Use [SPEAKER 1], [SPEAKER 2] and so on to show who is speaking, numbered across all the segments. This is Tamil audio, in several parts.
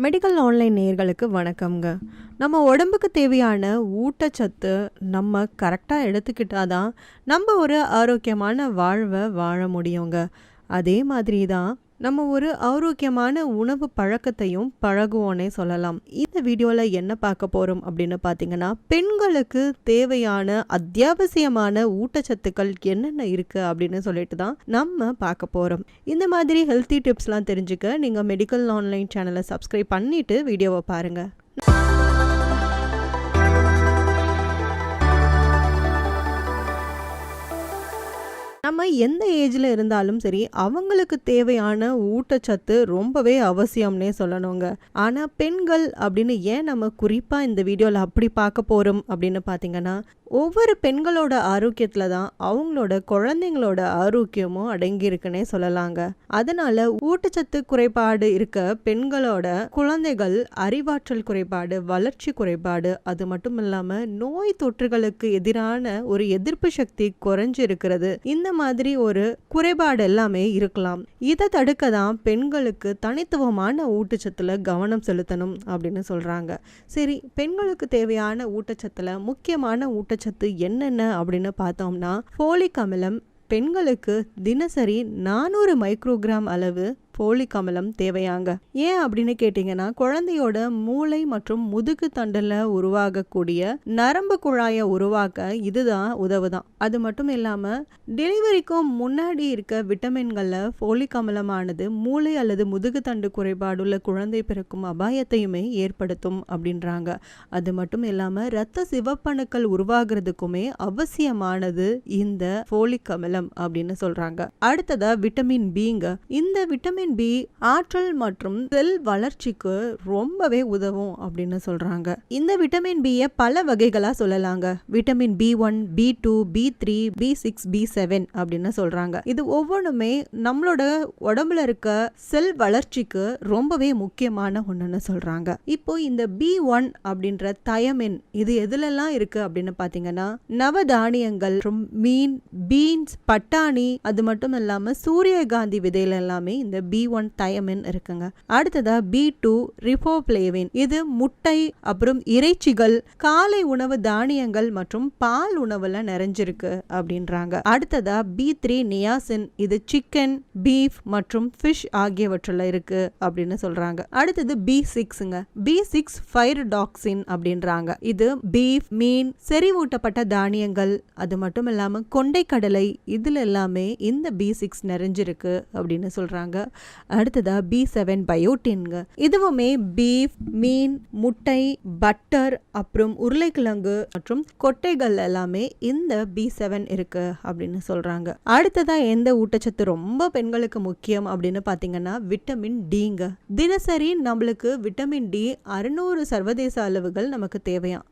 [SPEAKER 1] மெடிக்கல் ஆன்லைன் நேயர்களுக்கு வணக்கம்ங்க. நம்ம உடம்புக்கு தேவையான ஊட்டச்சத்து நம்ம கரெக்டாக எடுத்துக்கிட்டாதான் நம்ம ஒரு ஆரோக்கியமான வாழ்வை வாழ முடியுங்க. அதே மாதிரி தான் நம்ம ஒரு ஆரோக்கியமான உணவு பழக்கத்தையும் பழகுவோன்னே சொல்லலாம். இந்த வீடியோவில் என்ன பார்க்க போகிறோம் அப்படின்னு பார்த்தீங்கன்னா, பெண்களுக்கு தேவையான அத்தியாவசியமான ஊட்டச்சத்துக்கள் என்னென்ன இருக்குது அப்படின்னு சொல்லிட்டு தான் நம்ம பார்க்க போகிறோம். இந்த மாதிரி ஹெல்த்தி டிப்ஸ்லாம் தெரிஞ்சுக்க நீங்கள் மெடிக்கல் ஆன்லைன் சேனலை சப்ஸ்கிரைப் பண்ணிவிட்டு வீடியோவை பாருங்கள். நம்ம எந்த ஏஜில் இருந்தாலும் சரி, அவங்களுக்கு தேவையான ஊட்டச்சத்து ரொம்பவே அவசியம்னே சொல்லணுங்க. ஆனால் பெண்கள் அப்படின்னு ஏன் நம்ம குறிப்பாக இந்த வீடியோவில் அப்படி பார்க்க போகிறோம் அப்படின்னு பார்த்தீங்கன்னா, ஒவ்வொரு பெண்களோட ஆரோக்கியத்தில் தான் அவங்களோட குழந்தைங்களோட ஆரோக்கியமும் அடங்கியிருக்குன்னே சொல்லலாங்க. அதனால ஊட்டச்சத்து குறைபாடு இருக்க பெண்களோட குழந்தைகள் அறிவாற்றல் குறைபாடு, வளர்ச்சி குறைபாடு, அது மட்டும் இல்லாமல் நோய் தொற்றுகளுக்கு எதிரான ஒரு எதிர்ப்பு சக்தி குறைஞ்சு இருக்கிறது, இந்த மாதிரி ஒரு குறைபாடு எல்லாமே இருக்கலாம். இதை தடுக்க தான் பெண்களுக்கு தனித்துவமான ஊட்டச்சத்துல கவனம் செலுத்தணும் அப்படின்னு சொல்றாங்க. சரி, பெண்களுக்கு தேவையான ஊட்டச்சத்துல முக்கியமான ஊட்டச்சத்து என்னென்ன அப்படின்னு பார்த்தோம்னா, ஃபோலிக் அமிலம் பெண்களுக்கு தினசரி 400 மைக்ரோகிராம் அளவு ஃபோலிக் அமிலம் தேவையாங்க. ஏன் அப்படின்னு கேட்டிங்கன்னா, குழந்தையோட மூளை மற்றும் முதுகு தண்டில் உருவாகக்கூடிய நரம்பு குழாயை உருவாக்க இதுதான் உதவுதான். அது மட்டும் இல்லாமல் டெலிவரிக்கும் முன்னாடி இருக்க விட்டமின்களில் ஃபோலிக் அமிலமானது மூளை அல்லது முதுகு தண்டு குறைபாடுள்ள குழந்தை பிறக்கும் அபாயத்தையுமே ஏற்படுத்தும் அப்படின்றாங்க. அது மட்டும் இல்லாமல் இரத்த சிவப்பணுக்கள் உருவாகிறதுக்குமே அவசியமானது இந்த ஃபோலிக் அமிலம் அப்படின்னு சொல்றாங்க. அடுத்ததா விட்டமின் பிங்க. இந்த விட்டமின் பி ஆற்றல் மற்றும் செல் வளர்ச்சிக்கு ரொம்பவே உதவும் அப்படின்னு சொல்றாங்க. இந்த விட்டமின் பியை பல வகைகளா சொல்லலாங்க. Vitamin B1, B2, B3, B6, B7 அப்படின்னு சொல்றாங்க. இது ஒவ்வொன்றுமே நம்மளோட உடம்புல இருக்க செல் வளர்ச்சிக்கு ரொம்பவே முக்கியமான ஒண்ணுன்னு சொல்றாங்க. இப்போ இந்த B1 அப்படின்ற தயமின் இது எதுலெல்லாம் இருக்கு அப்படின்னு பாத்தீங்கன்னா, நவதானியங்கள், மீன், பீன்ஸ், பட்டாணி, அது மட்டும் இல்லாம சூரியகாந்தி விதையில எல்லாமே இந்த B1 தயமின் இருக்குங்க. அடுத்ததா B2 ரிபோஃப்ளேவின். இது முட்டை, அப்புறம் இறைச்சிகள், காலை உணவு தானியங்கள் மற்றும் பால் உணவுல நிறைஞ்சிருக்கு அப்படின்றாங்க. அடுத்ததா B3 நியாசின். இது சிக்கன், பீஃப் மற்றும் ஃபிஷ் ஆகியவற்றில் இருக்கு அப்படின்னு சொல்றாங்க. அடுத்தது B6ங்க. B6 ஃபைரோடாக்சின் அப்படின்றாங்க. இது பீஃப், மீன், செறிவூட்டப்பட்ட தானியங்கள், அது மட்டும் இல்லாம கொண்டை கடலை, இதுல எல்லாமே இந்த B6 நிறைஞ்சிருக்கு அப்படின்னு சொல்றாங்க. அடுத்ததா B7 பயோட்டின்ங்க. இதுவுமே பீஃப், மீன், முட்டை, பட்டர், அப்புறம் உருளைக்கிழங்கு மற்றும் கொட்டைகள் எல்லாமே இந்த B7 இருக்கு அப்படின்னு சொல்றாங்க. அடுத்ததா எந்த ஊட்டச்சத்து ரொம்ப பெண்களுக்கு முக்கியம் அப்படின்னு பாத்தீங்கன்னா, விட்டமின் டிங்க. தினசரி நம்மளுக்கு விட்டமின் டி 600 சர்வதேச அளவுகள் நமக்கு தேவையாம்.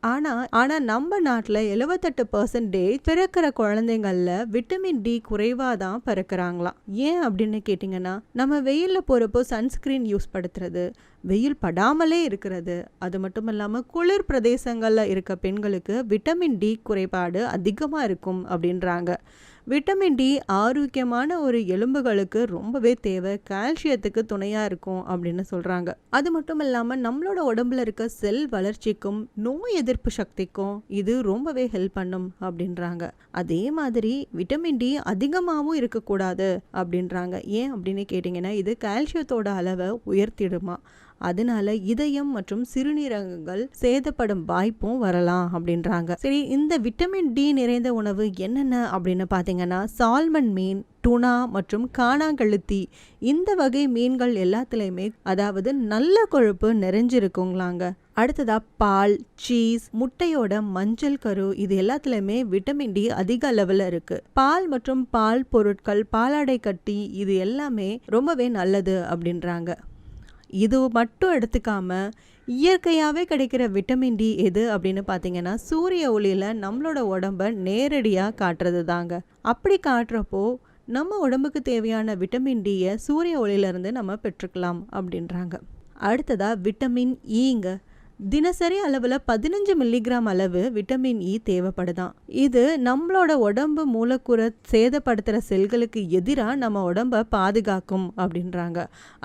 [SPEAKER 1] ஆனா நம்ம நாட்டுல 78% பிறக்கிற குழந்தைங்கள்ல விட்டமின் டி குறைவாதான் பிறக்கிறாங்களாம். ஏன் அப்படின்னு கேட்டீங்கன்னா, நம்ம வெயில்ல போறப்போ சன்ஸ்கிரீன் யூஸ் படுத்துறது, வெயில் படாமலே இருக்கிறது, அது மட்டும் இல்லாமல் குளிர் பிரதேசங்களில் இருக்க பெண்களுக்கு விட்டமின் டி குறைபாடு அதிகமாக இருக்கும் அப்படின்றாங்க. விட்டமின் டி ஆரோக்கியமான ஒரு எலும்புகளுக்கு ரொம்பவே தேவை, கால்சியத்துக்கு துணையாக இருக்கும் அப்படின்னு சொல்கிறாங்க. அது மட்டும் இல்லாமல் நம்மளோட உடம்புல இருக்க செல் வளர்ச்சிக்கும் நோய் எதிர்ப்பு சக்திக்கும் இது ரொம்பவே ஹெல்ப் பண்ணும் அப்படின்றாங்க. அதே மாதிரி விட்டமின் டி அதிகமாகவும் இருக்கக்கூடாது அப்படின்றாங்க. ஏன் அப்படின்னு கேட்டிங்கன்னா, இது கால்சியத்தோட அளவை உயர்த்திடுமா, அதனால இதயம் மற்றும் சிறுநீரகங்கள் சேதப்படும் வாய்ப்பும் வரலாம் அப்படின்றாங்க. சரி, இந்த விட்டமின் டி நிறைந்த உணவு என்னென்ன அப்படின்னு பார்த்தீங்கன்னா, சால்மன் மீன், டுனா மற்றும் காணாங்கழுத்தி, இந்த வகை மீன்கள் எல்லாத்துலேயுமே அதாவது நல்ல கொழுப்பு நிறைஞ்சிருக்குங்களாங்க. அடுத்ததா பால், சீஸ், முட்டையோட மஞ்சள் கரு, இது எல்லாத்துலேயுமே விட்டமின் டி அதிக அளவில் இருக்கு. பால் மற்றும் பால் பொருட்கள், பாலாடை கட்டி, இது எல்லாமே ரொம்பவே நல்லது அப்படின்றாங்க. இது மட்டும் எடுத்துக்காம இயற்கையாகவே கிடைக்கிற விட்டமின் டி எது அப்படின்னு பார்த்தீங்கன்னா, சூரிய ஒளியில் நம்மளோட உடம்ப நேரடியாக காட்டுறது தாங்க. அப்படி காட்டுறப்போ நம்ம உடம்புக்கு தேவையான விட்டமின் டியை சூரிய ஒளியிலேருந்து நம்ம பெற்றுக்கலாம் அப்படின்றாங்க. அடுத்ததா விட்டமின் ஈங்க. தினசரி அளவில் 15 மில்லிகிராம் அளவு விட்டமின் இ தேவைப்படுதான். இது நம்மளோட உடம்பு மூலக்கூறை சேதப்படுத்துகிற செல்களுக்கு எதிராக நம்ம உடம்பை பாதுகாக்கும் அப்படின்றாங்க.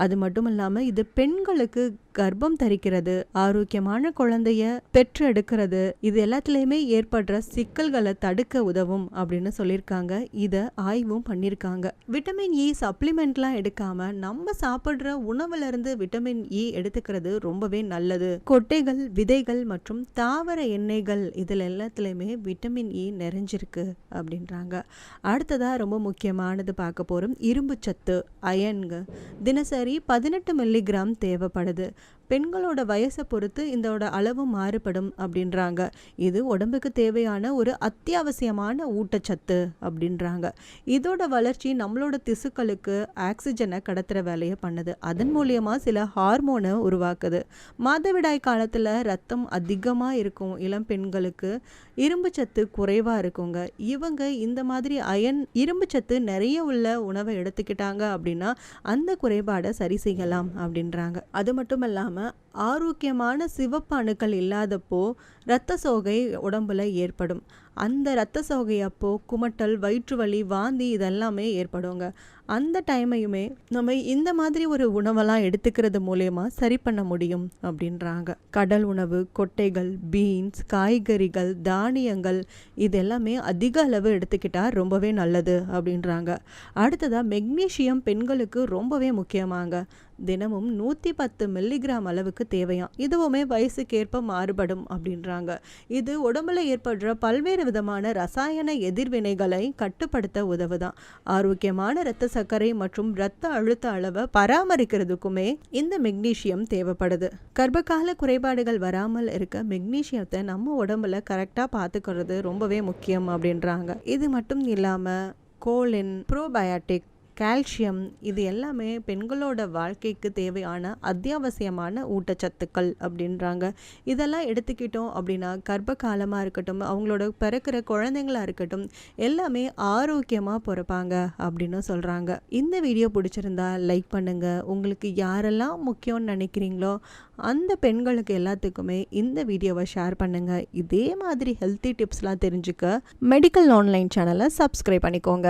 [SPEAKER 1] அது மட்டும் இல்லாமல் இது பெண்களுக்கு கர்ப்பம் தரிக்கிறது, ஆரோக்கியமான குழந்தைய பெற்றெடுக்கிறது, இது எல்லாத்துலயுமே ஏற்படுற சிக்கல்களை தடுக்க உதவும் அப்படின்னு சொல்லியிருக்காங்க. இதை ஆய்வும் பண்ணியிருக்காங்க. விட்டமின் இ சப்ளிமெண்ட்லாம் எடுக்காம நம்ம சாப்பிடுற உணவுல இருந்து விட்டமின் இ எடுத்துக்கிறது ரொம்பவே நல்லது. கொட்டைகள், விதைகள் மற்றும் தாவர எண்ணெய்கள் இதில் எல்லாத்துலயுமே விட்டமின் இ நிறைஞ்சிருக்கு அப்படின்றாங்க. அடுத்ததா ரொம்ப முக்கியமானது பார்க்க போறோம். இரும்பு சத்து, அயன்க தினசரி 18 மில்லிகிராம் தேவைப்படுது. பெண்களோட வயசை பொறுத்து இதோட அளவு மாறுபடும் அப்படின்றாங்க. இது உடம்புக்கு தேவையான ஒரு அத்தியாவசியமான ஊட்டச்சத்து அப்படின்றாங்க. இதோட வளர்ச்சி நம்மளோட திசுக்களுக்கு ஆக்சிஜனை கடத்துற வேலையை பண்ணுது. அதன் மூலியமா சில ஹார்மோனை உருவாக்குது. மாதவிடாய் காலத்துல ரத்தம் அதிகமா இருக்கும் இளம் பெண்களுக்கு இரும்பு சத்து குறைவா இருக்குங்க. இவங்க இந்த மாதிரி இரும்பு சத்து நிறைய உள்ள உணவை எடுத்துக்கிட்டாங்க அப்படின்னா அந்த குறைபாடை சரி செய்யலாம் அப்படின்றாங்க. அது மட்டும் இல்லாம ஆரோக்கியமான சிவப்பு அணுக்கள் இல்லாதப்போ இரத்த சோகை உடம்புல ஏற்படும். அந்த இரத்த சோகை அப்போ குமட்டல், வயிற்று வலி, வாந்தி இதெல்லாமே ஏற்படுங்க. அந்த டைமையுமே நம்ம இந்த மாதிரி ஒரு உணவெல்லாம் எடுத்துக்கிறது மூலயமா சரி பண்ண முடியும் அப்படின்றாங்க. கடல் உணவு, கொட்டைகள், பீன்ஸ், காய்கறிகள், தானியங்கள் இதெல்லாமே அதிக அளவு எடுத்துக்கிட்டா ரொம்பவே நல்லது அப்படின்றாங்க. அடுத்ததா மெக்னீசியம் பெண்களுக்கு ரொம்பவே முக்கியமாங்க. தினமும் 110 மில்லிகிராம் அளவுக்கு தேவையாம். இதுவுமே வயசுக்கேற்ப மாறுபடும் அப்படின்றாங்க. இது உடம்புல ஏற்படுற பல்வேறு விதமான ரசாயன எதிர்வினைகளை கட்டுப்படுத்த உதவுதான். ஆரோக்கியமான இரத்த சர்க்கரை மற்றும் இரத்த அழுத்த அளவை பராமரிக்கிறதுக்குமே இந்த மெக்னீசியம் தேவைப்படுது. கர்ப்பகால குறைபாடுகள் வராமல் இருக்க மெக்னீசியத்தை நம்ம உடம்புல கரெக்டா பார்த்துக்கிறது ரொம்பவே முக்கியம் அப்படின்றாங்க. இது மட்டும் இல்லாம கோலின், ப்ரோபயாட்டிக், கால்சியம் இது எல்லாமே பெண்களோட வாழ்க்கைக்கு தேவையான அத்தியாவசியமான ஊட்டச்சத்துக்கள் அப்படின்றாங்க. இதெல்லாம் எடுத்துக்கிட்டோம் அப்படின்னா கர்ப்ப காலமாக இருக்கட்டும், அவங்களோட பிறக்கிற குழந்தைங்களா இருக்கட்டும், எல்லாமே ஆரோக்கியமாக பிறப்பாங்க அப்படின்னு சொல்கிறாங்க. இந்த வீடியோ பிடிச்சிருந்தா லைக் பண்ணுங்கள். உங்களுக்கு யாரெல்லாம் முக்கியம்னு நினைக்கிறீங்களோ அந்த பெண்களுக்கு எல்லாத்துக்குமே இந்த வீடியோவை ஷேர் பண்ணுங்கள். இதே மாதிரி ஹெல்த்தி டிப்ஸ்லாம் தெரிஞ்சுக்க மெடிக்கல் ஆன்லைன் சேனலை சப்ஸ்கிரைப் பண்ணிக்கோங்க.